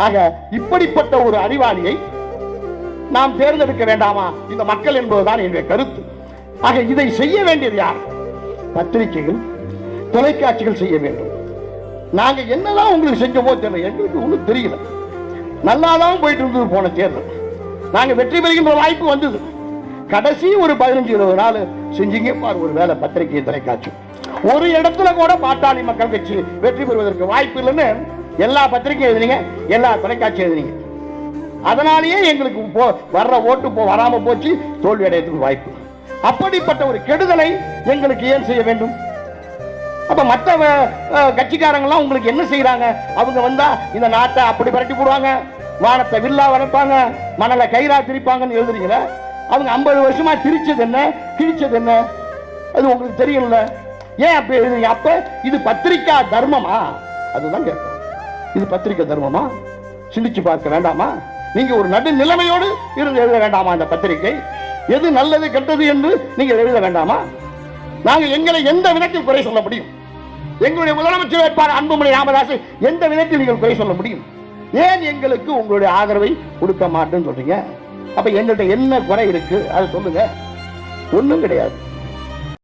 ஆக இப்படிப்பட்ட ஒரு அறிவாளியை நாம் தேர்ந்தெடுக்க வேண்டாமா இந்த மக்கள் என்பதுதான் என்னுடைய கருத்து. ஆக இதை செய்ய வேண்டியது யார்? பத்திரிகைகள், தொலைக்காட்சிகள் செய்ய வேண்டும். நாங்க என்னதான் உங்களுக்கு செஞ்சோமோ தெரியல, எங்களுக்கு ஒன்றும் தெரியல. நல்லாதான் போயிட்டு இருந்தது போன தேர்தல். நாங்க வெற்றி பெறுகின்ற வாய்ப்பு வந்தது. கடைசி ஒரு 15-20 நாள் செஞ்சீங்க பாரு ஒரு வேலை பத்திரிகை தொலைக்காட்சி. ஒரு இடத்துல கூட பாட்டாளி மக்கள் கட்சி வெற்றி பெறுவதற்கு வாய்ப்பு இல்லைன்னு எல்லா பத்திரிகை எழுதினீங்க, எல்லா தொலைக்காட்சி எழுதினீங்க. அதனாலேயே எங்களுக்கு வர்ற ஓட்டு வராம போச்சு, தோல்வி அடையறதுக்கு வாய்ப்பு. அப்படிப்பட்ட ஒரு கெடுதலை எங்களுக்கு ஏன் செய்ய வேண்டும்? அப்ப மற்ற கட்சிக்காரங்களாம் உங்களுக்கு என்ன செய்யறாங்க? அவங்க வந்தா இந்த நாட்டை அப்படி பரட்டி போடுவாங்க, வானத்தை வில்லா வளர்ப்பாங்க, மணலை கயிறா திரிப்பாங்கன்னு எழுதுறீங்களா? அவங்க 50 வருஷமா திரிச்சது என்ன, கிழிச்சது என்ன? அது உங்களுக்கு தெரியல. ஏன் அப்ப எழுதுறீங்க? அப்ப இது பத்திரிகா தர்மமா? அதுதான் கேட்கணும். இது பத்திரிகை தர்மமா? சிந்திச்சு பார்க்க வேண்டாமா? நீங்க ஒரு நடு நிலைமையோடு இருந்து எழுத வேண்டாமா? இந்த பத்திரிகை எது நல்லது கெட்டது என்று நீங்க எழுத வேண்டாமா? நாங்க எங்களை எந்த விதத்தில் குறை சொல்ல முடியும்? எங்களுடைய முதலமைச்சர் வேட்பாளர் அன்புமணி ராமதாஸ் எந்த விதத்தில் நீங்கள் குறை சொல்ல முடியும்? ஏன் எங்களுக்கு உங்களுடைய ஆதரவை கொடுக்க மாட்டேன்னு சொல்றீங்க? அப்ப எங்கள்கிட்ட என்ன குறை இருக்கு அதை சொல்லுங்க. ஒண்ணும் கிடையாது.